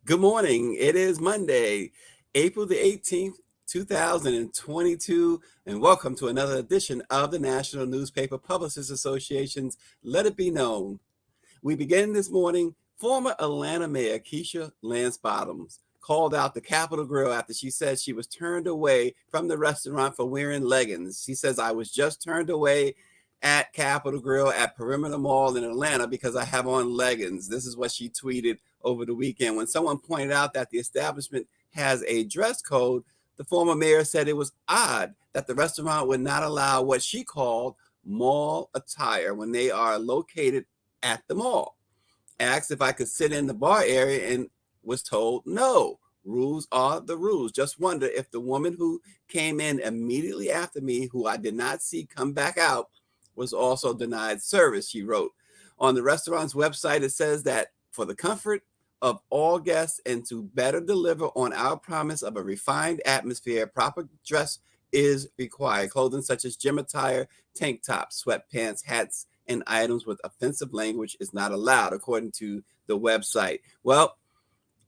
Good morning. It is Monday, April the 18th, 2022, and welcome to another edition of the National Newspaper Publishers Association's Let It Be Known. We begin this morning. Former Atlanta Mayor Keisha Lance Bottoms called out the Capital Grille after she said she was turned away from the restaurant for wearing leggings. She says, I was just turned away at Capital Grille at Perimeter Mall in Atlanta because I have on leggings. This is what she tweeted over the weekend. When someone pointed out that the establishment has a dress code, the former mayor said it was odd that the restaurant would not allow what she called mall attire when they are located at the mall. Asked if I could sit in the bar area and was told no. Rules are the rules. Just wonder if the woman who came in immediately after me, who I did not see come back out, was also denied service, she wrote. On the restaurant's website, it says that for the comfort of all guests and to better deliver on our promise of a refined atmosphere, proper dress is required. Clothing such as gym attire, tank tops, sweatpants, hats, and items with offensive language is not allowed, according to the website. Well,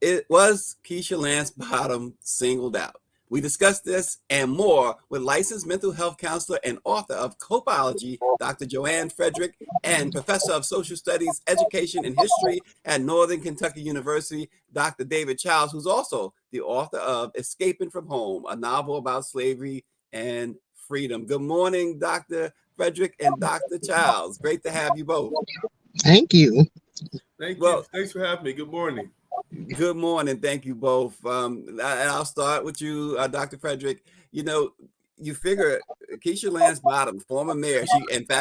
it was Keisha Lance Bottom singled out. We discussed this and more with licensed mental health counselor and author of Copeology, Dr. Joanne Frederick, and professor of social studies, education, and history at Northern Kentucky University, Dr. David Childs, who's also the author of Escaping from Home, a novel about slavery and freedom. Good morning, Dr. Frederick and Dr. Childs. Great to have you both. Thank you. Thank you. Thanks for having me. Good morning. Good morning. Thank you both. I'll start with you, Dr. Frederick. You figure Keisha Lance Bottoms, former mayor,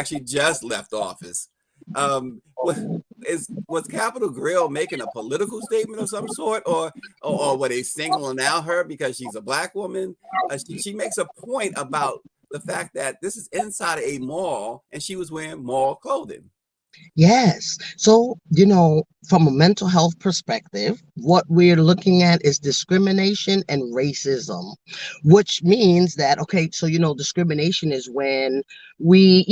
she just left office. Was Capital Grille making a political statement of some sort, or were they singling out her because she's a Black woman? She makes a point about the fact that this is inside a mall and she was wearing mall clothing. Yes. So, from a mental health perspective, what we're looking at is discrimination and racism, which means that, okay, so, discrimination is when we,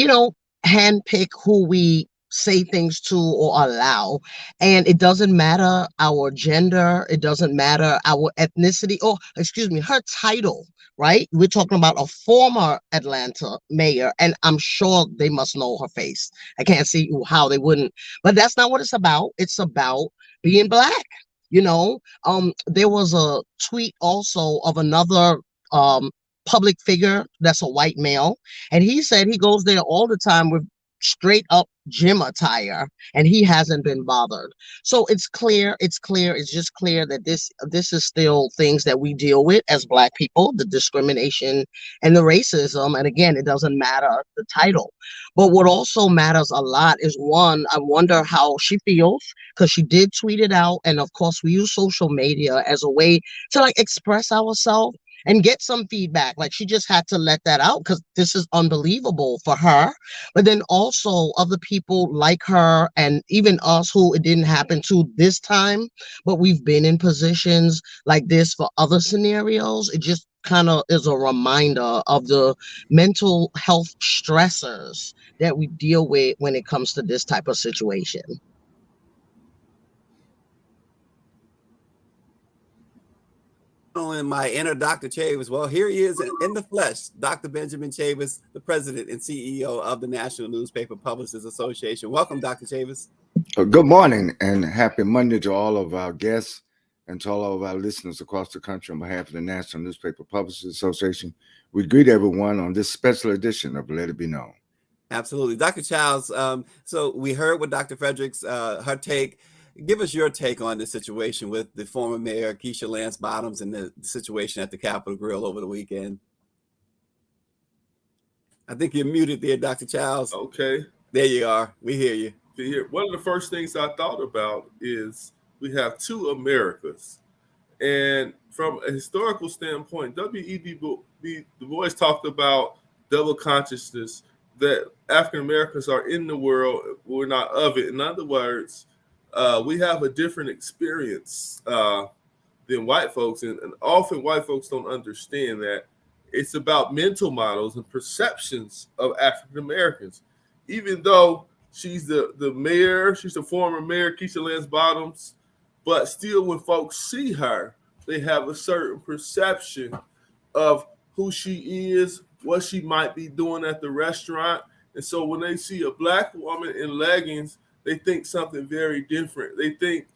handpick who we say things to or allow. And it doesn't matter our gender, it doesn't matter our ethnicity, or excuse me, her title, right? We're talking about a former Atlanta mayor, and I'm sure they must know her face. I can't see how they wouldn't, but that's not what it's about. It's about being Black. There was a tweet also of another public figure that's a white male, and he said he goes there all the time with straight up gym attire and he hasn't been bothered. So it's just clear that this is still things that we deal with as Black people, the discrimination and the racism. And again, it doesn't matter the title, but what also matters a lot is, one, I wonder how she feels, because she did tweet it out, and of course we use social media as a way to express ourselves and get some feedback. Like, she just had to let that out because this is unbelievable for her. But then also other people like her and even us who it didn't happen to this time, but we've been in positions like this for other scenarios. It just kind of is a reminder of the mental health stressors that we deal with when it comes to this type of situation. In my inner Dr. Chavis. Well, here he is in the flesh, Dr. Benjamin Chavis, the president and CEO of the National Newspaper Publishers Association. Welcome, Dr. Chavis. Good morning and happy Monday to all of our guests and to all of our listeners across the country. On behalf of the National Newspaper Publishers Association, we greet everyone on this special edition of Let It Be Known. Absolutely. Dr. Childs, so we heard what Dr. Frederick's, her take. Give us your take on this situation with the former mayor, Keisha Lance Bottoms, and the situation at the Capitol Grille over the weekend. I think you're muted there, Dr. Childs. Okay. There you are. We hear you. One of the first things I thought about is we have two Americas. And from a historical standpoint, W.E.B. Du Bois talked about double consciousness, that African Americans are in the world, we're not of it. In other words, we have a different experience than white folks. And often white folks don't understand that it's about mental models and perceptions of African Americans. Even though she's the mayor, she's the former mayor, Keisha Lance Bottoms, but still when folks see her, they have a certain perception of who she is, what she might be doing at the restaurant. And so when they see a black woman in leggings, they think something very different. They think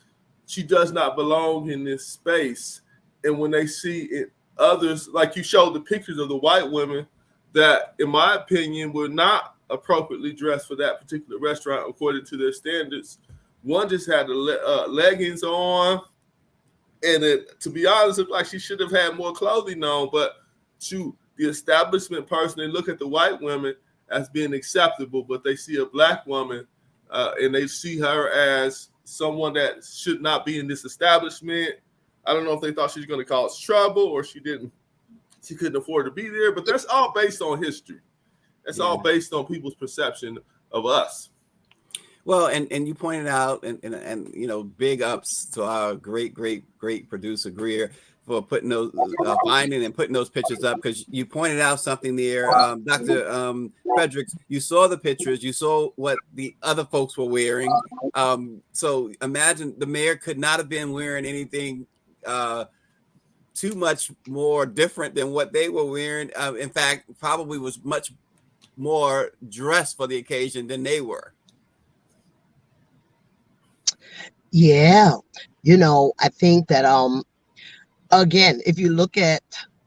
she does not belong in this space. And when they see it, others, like you showed the pictures of the white women that, in my opinion, were not appropriately dressed for that particular restaurant according to their standards. One just had the leggings on, and to be honest, it looked like she should have had more clothing on. But to the establishment person, they look at the white women as being acceptable, but they see a black woman and they see her as someone that should not be in this establishment. I don't know if they thought she was going to cause trouble or she couldn't afford to be there, but that's all based on history. That's all based on people's perception of us. Well, and you pointed out, and you know, big ups to our great producer Greer for putting those finding and putting those pictures up, because you pointed out something there, Dr. Fredericks. You saw the pictures, you saw what the other folks were wearing. So imagine the mayor could not have been wearing anything too much more different than what they were wearing. In fact, probably was much more dressed for the occasion than they were. Yeah, you know, I think that again, if you look at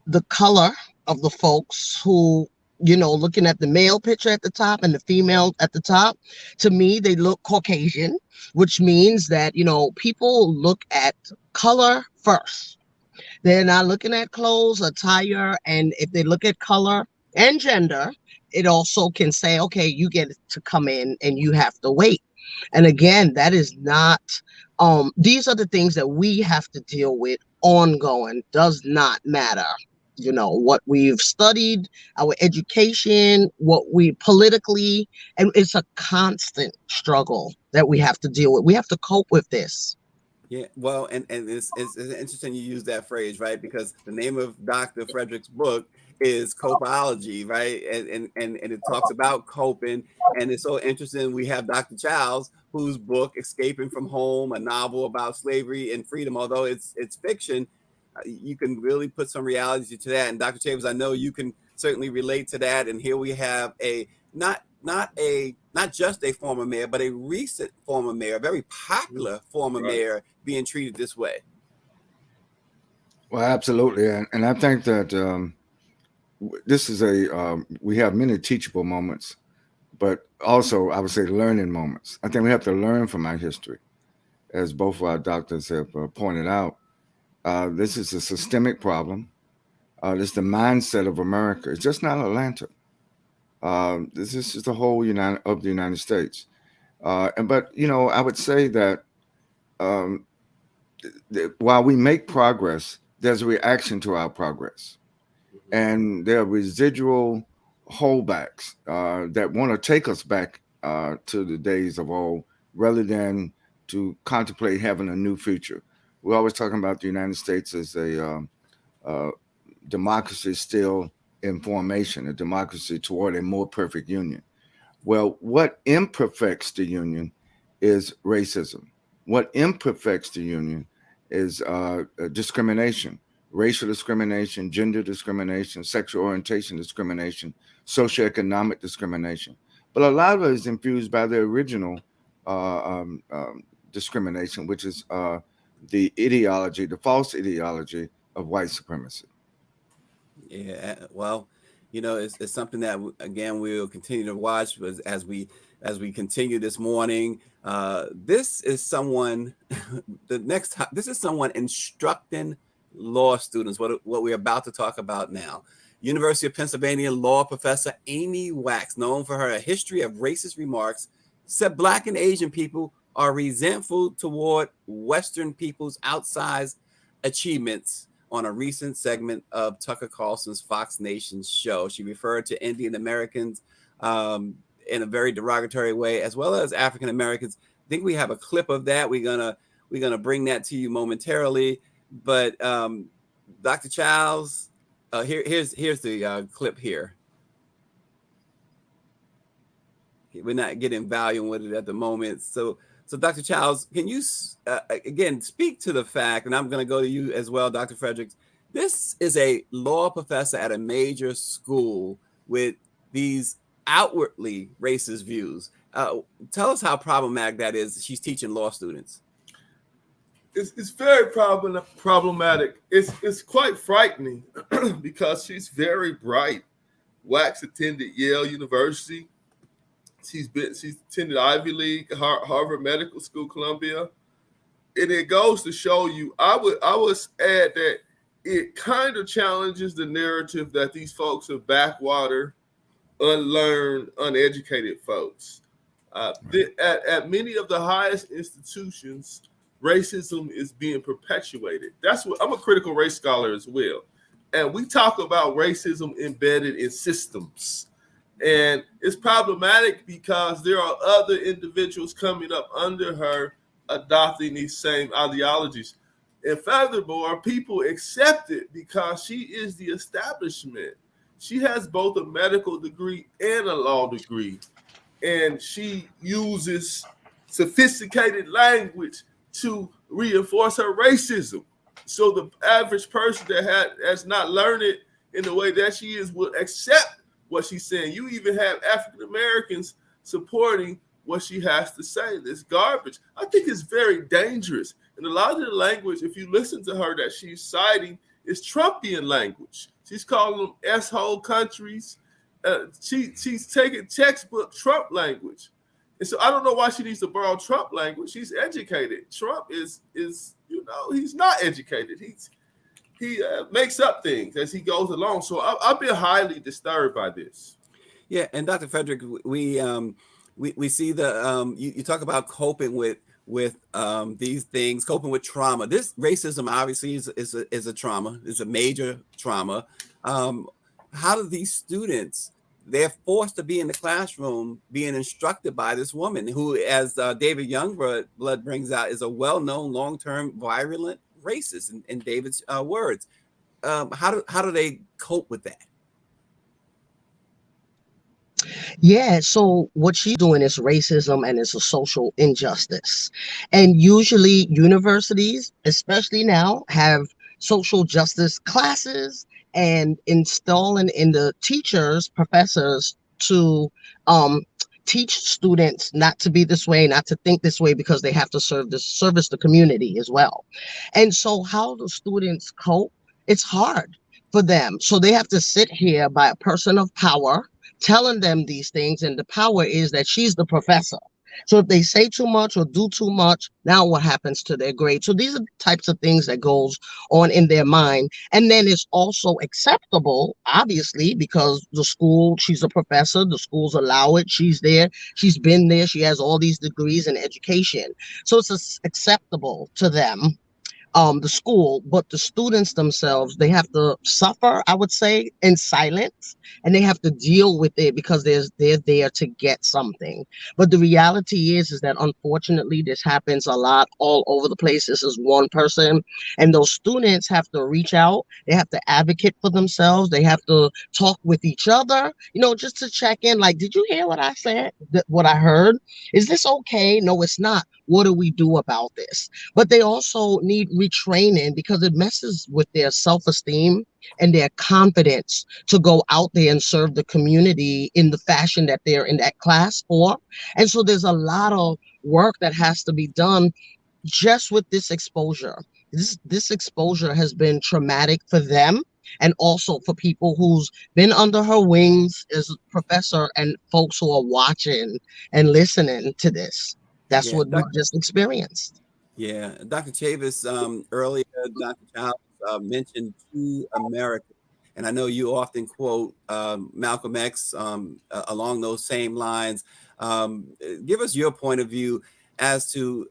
the color of the folks who, you know, looking at the male picture at the top and the female at the top, to me they look Caucasian, which means that, you know, people look at color first. They're not looking at clothes, attire, and if they look at color and gender, it also can say, okay, you get to come in and you have to wait. And again, that is not, these are the things that we have to deal with ongoing. Does not matter, you know, what we've studied, our education, what we politically, and it's a constant struggle that we have to deal with. We have to cope with this. Yeah, well, and it's interesting you use that phrase, right? Because the name of Dr. Frederick's book is Copeology, right? And it talks about coping. And it's so interesting. We have Dr. Childs, whose book, Escaping from Home, a novel about slavery and freedom, although it's fiction, you can really put some reality to that. And Dr. Chambers, I know you can certainly relate to that. And here we have a not just a former mayor, but a recent former mayor, a very popular former mayor, being treated this way. Well, absolutely, and I think that this is we have many teachable moments, but also I would say learning moments. I think we have to learn from our history, as both of our doctors have pointed out. This is a systemic problem. This is the mindset of America. It's just not Atlanta. This is the whole of the United States. But you know, I would say that while we make progress, there's a reaction to our progress, and there are residual holdbacks that want to take us back to the days of old, rather than to contemplate having a new future. We're always talking about the United States as a democracy still in formation, a democracy toward a more perfect union. Well, what imperfects the union is racism. What imperfects the union is discrimination, racial discrimination, gender discrimination, sexual orientation discrimination, socioeconomic discrimination. But a lot of it is infused by the original discrimination, which is the ideology, the false ideology of white supremacy. Yeah, well, you know, it's something that again we'll continue to watch as we continue this morning. This is someone this is someone instructing law students, what we're about to talk about now. University of Pennsylvania law professor Amy Wax, known for her history of racist remarks, said Black and Asian people are resentful toward Western people's outsized achievements on a recent segment of Tucker Carlson's Fox Nation show. She referred to Indian Americans in a very derogatory way, as well as African Americans. I think we have a clip of that. We're gonna bring that to you momentarily. But Dr. Childs, here's the clip here. we're not getting value with it at the moment. So Dr. Childs, can you again speak to the fact, and I'm going to go to you as well, Dr. Fredericks. This is a law professor at a major school with these outwardly racist views. Tell us how problematic that is. She's teaching law students. It's very problematic. It's quite frightening because she's very bright. Wax attended Yale University. She's attended Ivy League, Harvard Medical School, Columbia, and it goes to show you. I would add that it kind of challenges the narrative that these folks are backwater, unlearned, uneducated folks. At many of the highest institutions, racism is being perpetuated. That's what I'm a critical race scholar as well, and we talk about racism embedded in systems. And it's problematic because there are other individuals coming up under her adopting these same ideologies. And furthermore, people accept it because she is the establishment. She has both a medical degree and a law degree. And she uses sophisticated language to reinforce her racism. So the average person that has not learned it in the way that she is will accept what she's saying. You even have African Americans supporting what she has to say. This garbage. I think it's very dangerous. And a lot of the language, if you listen to her, that she's citing is Trumpian language. She's calling them S-hole countries. She's taking textbook Trump language. And so I don't know why she needs to borrow Trump language. She's educated. Trump is he's not educated. He makes up things as he goes along. So I've been highly disturbed by this. Yeah, and Dr. Frederick, we see the you talk about coping with these things, coping with trauma. This racism obviously is a trauma. It's a major trauma. How do these students? They're forced to be in the classroom being instructed by this woman who, as David Youngblood brings out, is a well-known long-term virulent racist in David's words. How do they cope with that? Yeah, so what she's doing is racism and it's a social injustice. And usually universities, especially now, have social justice classes and installing in the professors to teach students not to be this way, not to think this way, because they have to service the community as well. And so how do students cope? It's hard for them. So they have to sit here by a person of power telling them these things, and the power is that she's the professor. So if they say too much or do too much, now what happens to their grade? So these are the types of things that goes on in their mind. And then it's also acceptable, obviously, because the school, she's a professor, the schools allow it, she's there, she's been there, she has all these degrees in education. So it's acceptable to them, the school, but the students themselves, they have to suffer, I would say, in silence, and they have to deal with it because they're there to get something. But the reality is that unfortunately this happens a lot all over the place. This is one person, and those students have to reach out, they have to advocate for themselves, they have to talk with each other, just to check in, like, did you hear what I said? What I heard? Is this okay? No, it's not. What do we do about this? But they also need retraining because it messes with their self-esteem and their confidence to go out there and serve the community in the fashion that they're in that class for. And so there's a lot of work that has to be done just with this exposure. This exposure has been traumatic for them, and also for people who's been under her wings as a professor and folks who are watching and listening to this. That's what we just experienced. Yeah, Dr. Chavis, earlier, Dr. Childs mentioned two Americans, and I know you often quote Malcolm X along those same lines. Give us your point of view as to,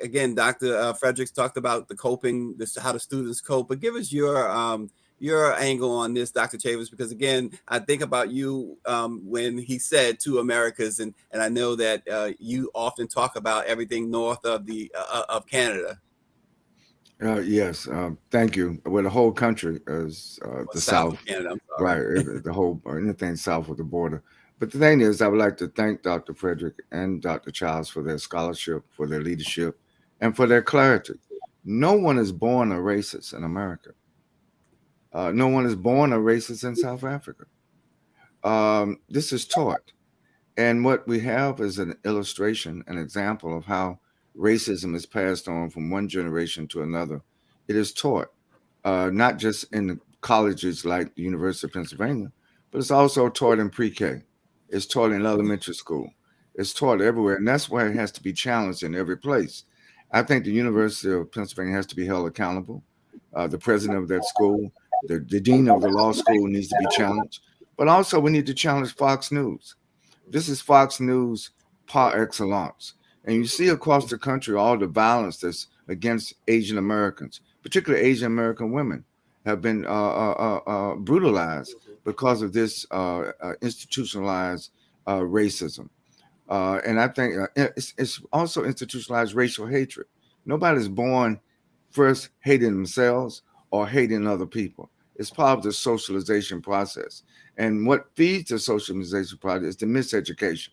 again, Dr. Fredericks talked about the coping, how the students cope, but give us your angle on this, Dr. Chavis, because again, I think about you when he said two Americas, and I know that you often talk about everything north of of Canada. Yes, thank you. Well, the whole country is the South. Of Canada, I'm sorry. Right, the whole, or anything south of the border. But the thing is, I would like to thank Dr. Frederick and Dr. Childs for their scholarship, for their leadership, and for their clarity. No one is born a racist in America. No one is born a racist in South Africa. This is taught. And what we have is an illustration, an example of how racism is passed on from one generation to another. It is taught, not just in colleges like the University of Pennsylvania, but it's also taught in pre-K. It's taught in elementary school. It's taught everywhere, and that's why it has to be challenged in every place. I think the University of Pennsylvania has to be held accountable. The president of that school, the dean of the law school needs to be challenged. But also, we need to challenge Fox News. This is Fox News par excellence. And you see across the country all the violence that's against Asian Americans, particularly Asian American women, have been brutalized because of this institutionalized racism. And I think it's also institutionalized racial hatred. Nobody's born first hating themselves or hating other people. It's part of the socialization process. And what feeds the socialization process is the miseducation.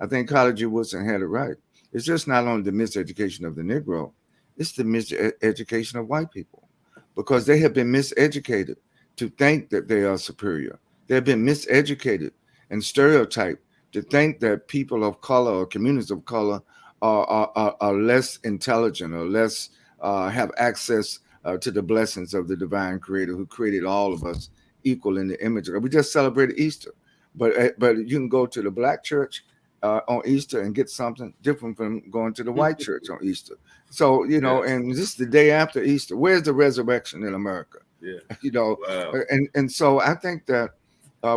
I think College Woodson had it right. It's just not only the miseducation of the Negro, it's the miseducation of white people because they have been miseducated to think that they are superior. They have been miseducated and stereotyped to think that people of color or communities of color are less intelligent or less have access to the blessings of the divine creator who created all of us equal in the image of God. We just celebrated Easter, but you can go to the black church on Easter and get something different from going to the white church on Easter. So, and this is the day after Easter. Where's the resurrection in America? Yeah. Wow. And so I think that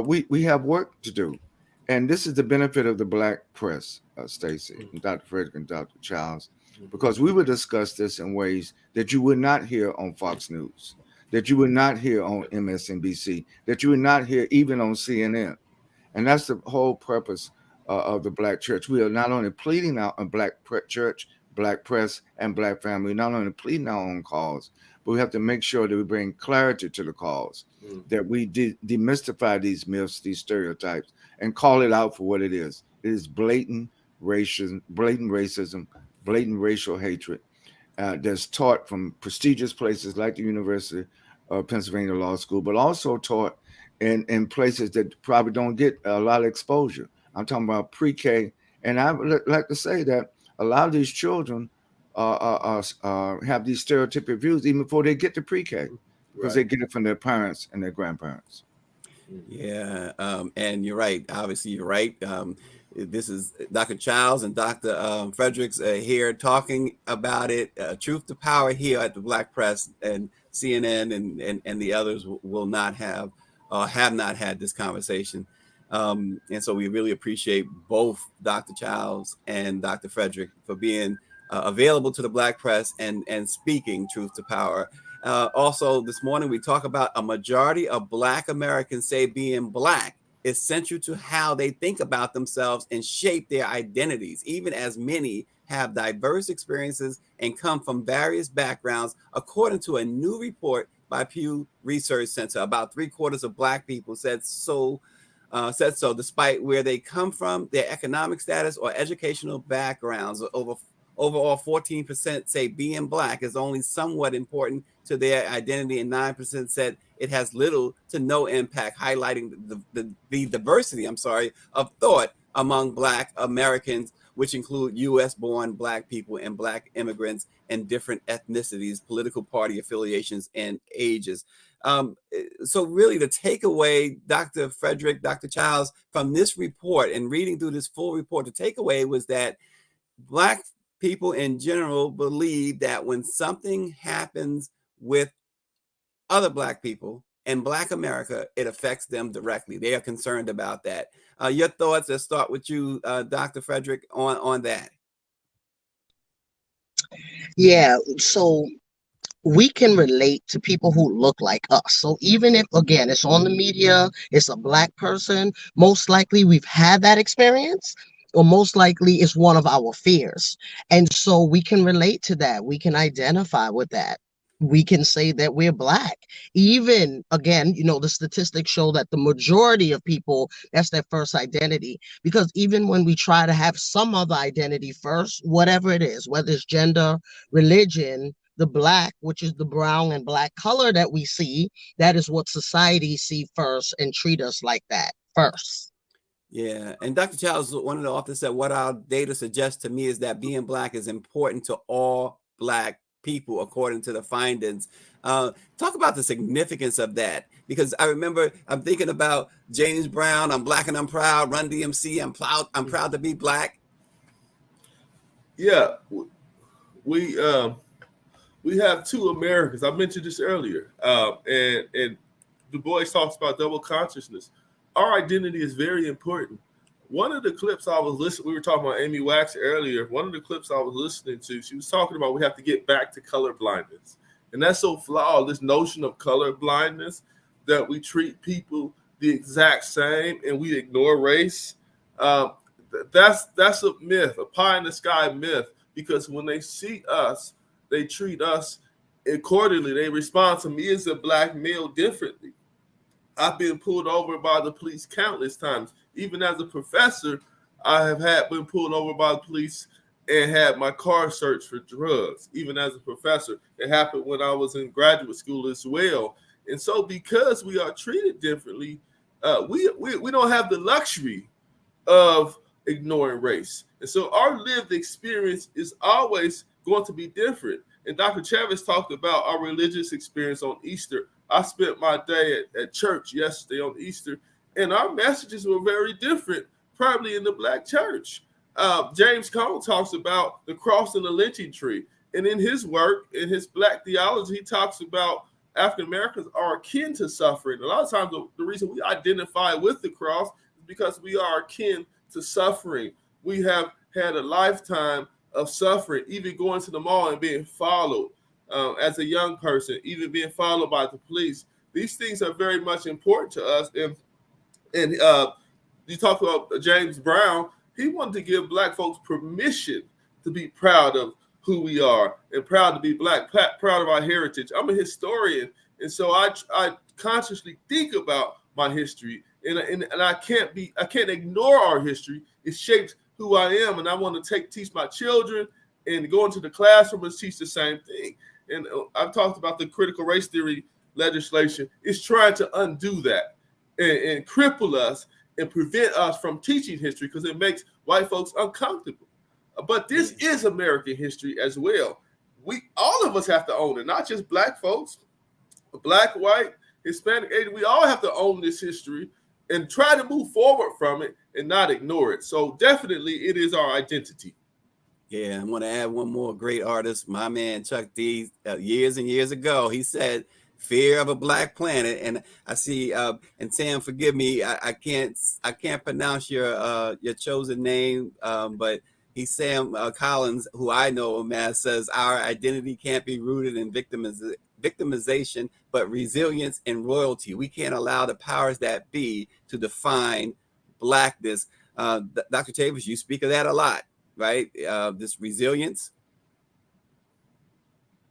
we have work to do. And this is the benefit of the black press, Stacey, and Dr. Frederick and Dr. Childs, because we would discuss this in ways that you would not hear on Fox News, that you would not hear on MSNBC, that you would not hear even on CNN. And that's the whole purpose of the black church. We are not only pleading out a black church, black press, and black family, not only pleading our own cause, but we have to make sure that we bring clarity to the cause, that we demystify these myths, these stereotypes, and call it out for what it is. It is blatant racism, blatant racial hatred that's taught from prestigious places like the University of Pennsylvania Law School, but also taught in places that probably don't get a lot of exposure. I'm talking about pre-K. And I would like to say that a lot of these children have these stereotypic views even before they get to pre-K because they get it from their parents and their grandparents. Yeah, and you're right. Obviously, you're right. This is Dr. Childs and Dr. Fredericks here talking about it. Truth to power here at the Black Press, and CNN and the others will not have not had this conversation. And so we really appreciate both Dr. Childs and Dr. Frederick for being available to the Black Press and speaking truth to power. Also, this morning we talk about a majority of Black Americans say being Black is central to how they think about themselves and shape their identities, even as many have diverse experiences and come from various backgrounds, according to a new report by Pew Research Center. About 3/4 of Black people said so, despite where they come from, their economic status, or educational backgrounds. Overall, 14% say being Black is only somewhat important to their identity, and 9% said it has little to no impact, highlighting the diversity, of thought among Black Americans, which include U.S.-born Black people and Black immigrants and different ethnicities, political party affiliations, and ages. So really the takeaway, Dr. Frederick, Dr. Childs, from this report and reading through this full report, the takeaway was that Black people in general believe that when something happens with other Black people in Black America, it affects them directly. They are concerned about that. Your thoughts, let's start with you, Dr. Frederick, on that. Yeah, so we can relate to people who look like us. So even if, again, it's on the media, it's a Black person, most likely we've had that experience, or most likely it's one of our fears. And so we can relate to that. We can identify with that. we can say that we're Black. Even again, the statistics show that the majority of people, that's their first identity. Because even when we try to have some other identity first, whatever it is, whether it's gender, religion, the Black, which is the brown and Black color that we see, that is what society see first and treat us like that first. Yeah, and Dr. Childs, one of the authors, said, what our data suggests to me is that being Black is important to all Black people, according to the findings. Talk about the significance of that, because I remember I'm thinking about James Brown, I'm Black and I'm proud, Run DMC, I'm proud to be Black. Yeah, we have two Americas. I mentioned this earlier, and Du Bois talks about double consciousness. Our identity is very important. One of the clips I was listening, we were talking about Amy Wax earlier. One of the clips I was listening to, she was talking about we have to get back to color blindness. And that's so flawed, this notion of color blindness, that we treat people the exact same and we ignore race. That's a myth, a pie in the sky myth, because when they see us, they treat us accordingly. They respond to me as a Black male differently. I've been pulled over by the police countless times. Even as a professor, I have been pulled over by the police and had my car searched for drugs. Even as a professor, it happened when I was in graduate school as well. And so, because we are treated differently, we don't have the luxury of ignoring race. And so, our lived experience is always going to be different. And Dr. Chavez talked about our religious experience on Easter. I spent my day at church yesterday on Easter, and our messages were very different, probably in the Black church. James Cone talks about the cross and the lynching tree. And in his work, in his Black theology, he talks about African Americans are akin to suffering. A lot of times, the reason we identify with the cross is because we are akin to suffering. We have had a lifetime of suffering, even going to the mall and being followed as a young person, even being followed by the police. These things are very much important to us. And you talk about James Brown. He wanted to give Black folks permission to be proud of who we are and proud to be Black, proud of our heritage. I'm a historian, and so I consciously think about my history, and I can't ignore our history. It shapes who I am, and I want to teach my children and go into the classroom and teach the same thing. And I've talked about the critical race theory legislation. It's trying to undo that and cripple us and prevent us from teaching history because it makes white folks uncomfortable. But this is American history as well. All of us have to own it, not just Black folks, Black, white, Hispanic, Asian. We all have to own this history and try to move forward from it and not ignore it. So definitely it is our identity. Yeah, I want to add one more great artist, my man Chuck D. Years and years ago, he said, "Fear of a Black Planet." And I see, and Sam, forgive me, I can't pronounce your chosen name, but he's Sam Collins, who I know him as, says our identity can't be rooted in victimization, but resilience and royalty. We can't allow the powers that be to define Blackness. Dr. Chavis, you speak of that a lot, right? This resilience.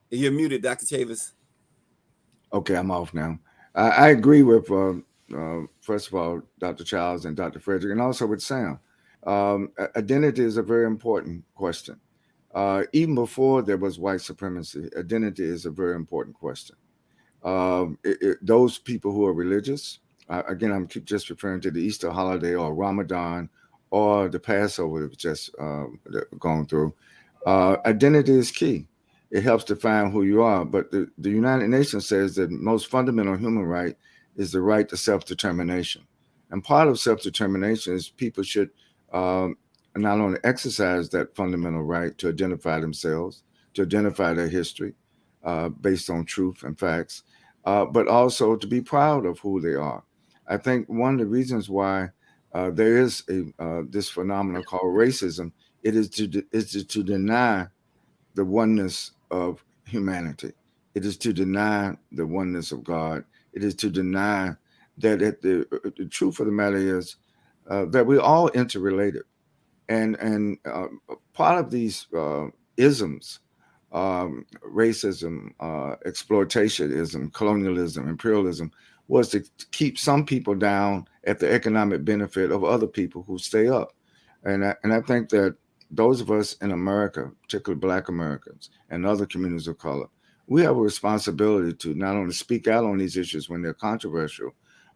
You're muted, Dr. Chavis. Okay, I'm off now. I agree with, first of all, Dr. Childs and Dr. Frederick, and also with Sam. Identity is a very important question. Even before there was white supremacy, identity is a very important question. Those people who are religious, again, I'm just referring to the Easter holiday or Ramadan or the Passover that was just going through. Identity is key. It helps define who you are. But the United Nations says that most fundamental human right is the right to self-determination. And part of self-determination is people should not only exercise that fundamental right to identify themselves, to identify their history based on truth and facts, but also to be proud of who they are. I think one of the reasons why there is this phenomenon called racism, it is to deny the oneness of humanity. It is to deny the oneness of God. It is to deny that the truth of the matter is that we're all interrelated. And part of these isms racism, exploitationism, colonialism, imperialism, was to keep some people down at the economic benefit of other people who stay up. And I think that those of us in America, particularly Black Americans and other communities of color, we have a responsibility to not only speak out on these issues when they're controversial,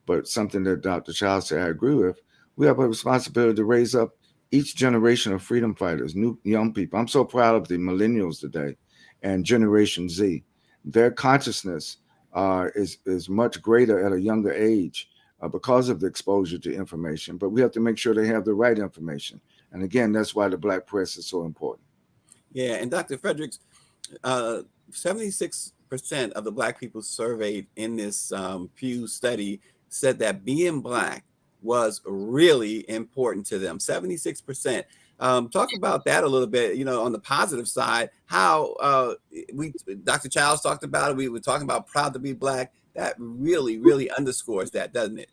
but something that Dr. Child said I agree with. We have a responsibility to raise up each generation of freedom fighters, new young people. I'm so proud of the millennials today and Generation Z. Their consciousness is much greater at a younger age because of the exposure to information. But we have to make sure they have the right information. And again, that's why the Black press is so important. Yeah, and Dr. Fredericks, 76% of the Black people surveyed in this Pew study said that being Black was really important to them. 76%. Talk about that a little bit, on the positive side, how Dr. Childs talked about it. We were talking about proud to be Black. That really, really underscores that, doesn't it?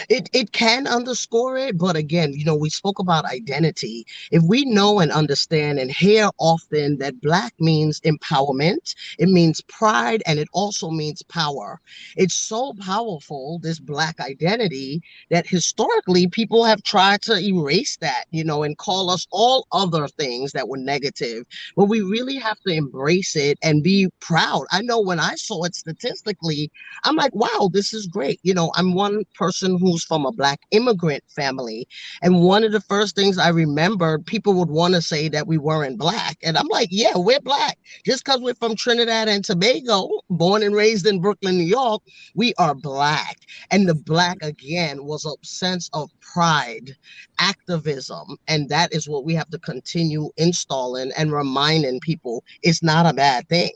It can underscore it, but again, we spoke about identity. If we know and understand and hear often that Black means empowerment, it means pride, and it also means power. It's so powerful, this Black identity, that historically people have tried to erase that, and call us all other things that were negative. But we really have to embrace it and be proud. I know when I saw it statistically, I'm like, wow, this is great. I'm one person who's from a Black immigrant family. And one of the first things I remember, people would want to say that we weren't Black. And I'm like, yeah, we're Black. Just because we're from Trinidad and Tobago, born and raised in Brooklyn, New York, we are Black. And the Black, again, was a sense of pride, activism. And that is what we have to continue installing and reminding people it's not a bad thing.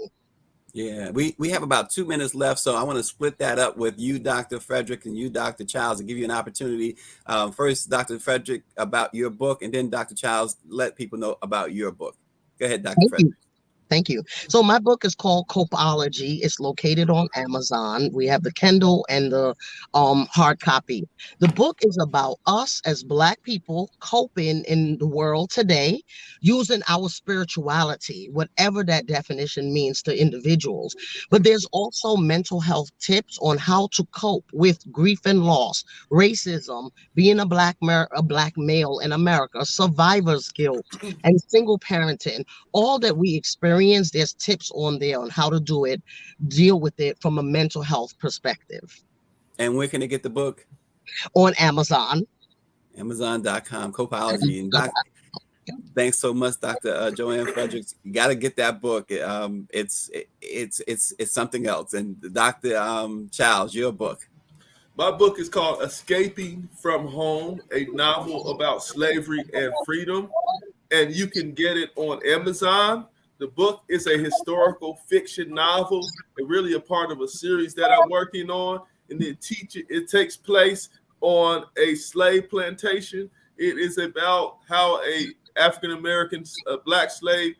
Yeah, we have about 2 minutes left, so I want to split that up with you, Dr. Frederick, and you, Dr. Childs, and give you an opportunity. First, Dr. Frederick, about your book, and then Dr. Childs, let people know about your book. Go ahead, Dr. Frederick. Thank you. So my book is called Copeology. It's located on Amazon. We have the Kindle and the hard copy. The book is about us as Black people coping in the world today, using our spirituality, whatever that definition means to individuals. But there's also mental health tips on how to cope with grief and loss, racism, being a Black male in America, survivor's guilt, and single parenting. All that we experience, there's tips on there on how to do it, deal with it from a mental health perspective. And where can they get the book? On Amazon. Amazon.com, Copeology. And thanks so much, Dr. Joanne Fredericks. You got to get that book. It's something else. And Dr. Childs, your book. My book is called Escaping from Home, a novel about slavery and freedom. And you can get it on Amazon. The book is a historical fiction novel and really a part of a series that I'm working on. And it takes place on a slave plantation. It is about how a African-American Black slave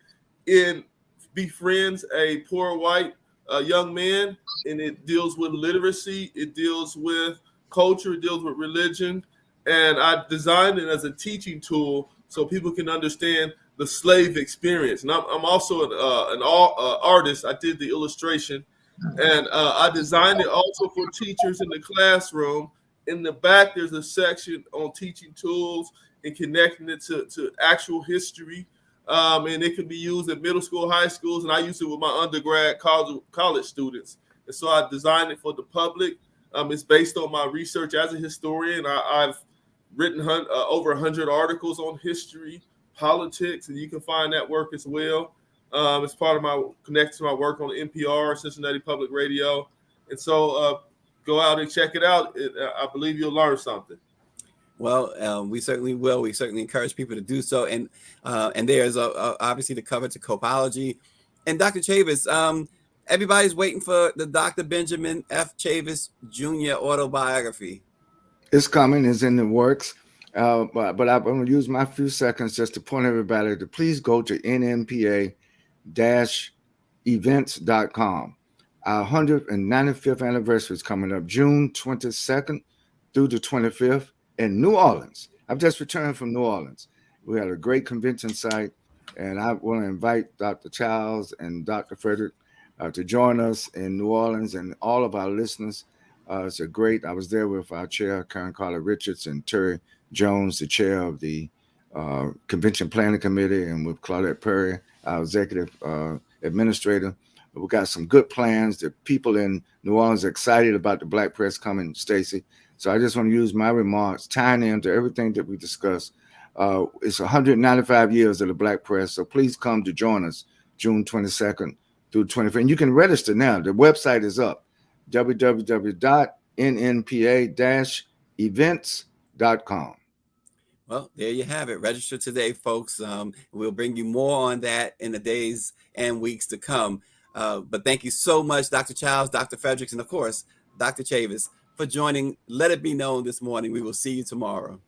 befriends a poor white young man. And it deals with literacy. It deals with culture. It deals with religion. And I designed it as a teaching tool so people can understand the slave experience. And I'm also an artist. I did the illustration, and I designed it also for teachers in the classroom. In the back, there's a section on teaching tools and connecting it to actual history. And it can be used at middle school, high schools, and I use it with my undergrad college students. And so I designed it for the public. It's based on my research as a historian. I've written over 100 articles on history, politics, and you can find that work as well. It's part of my connected to my work on NPR, Cincinnati Public Radio. And so go out and check it out. I believe you'll learn something. Well, we certainly will. We certainly encourage people to do so. And there's obviously the cover to Copeology. And Dr. Chavis, everybody's waiting for the Dr. Benjamin F. Chavis Jr. autobiography. It's coming. It's in the works. But I'm going to use my few seconds just to point everybody to please go to nnpa-events.com. Our 195th anniversary is coming up June 22nd through the 25th in New Orleans. I've just returned from New Orleans. We had a great convention site. And I want to invite Dr. Charles and Dr. Frederick to join us in New Orleans, and all of our listeners. It's a great. I was there with our chair, Karen Carla Richards, and Terry Jones, the chair of the Convention Planning Committee, and with Claudette Perry, our executive administrator. We got some good plans. The people in New Orleans are excited about the Black Press coming, Stacy. So I just want to use my remarks, tying into everything that we discussed. It's 195 years of the Black Press, so please come to join us June 22nd through 25th. And you can register now. The website is up, www.nnpa-events.com. Well, there you have it. Register today, folks. We'll bring you more on that in the days and weeks to come. But thank you so much, Dr. Childs, Dr. Fredericks, and of course, Dr. Chavis, for joining Let It Be Known this morning. We will see you tomorrow.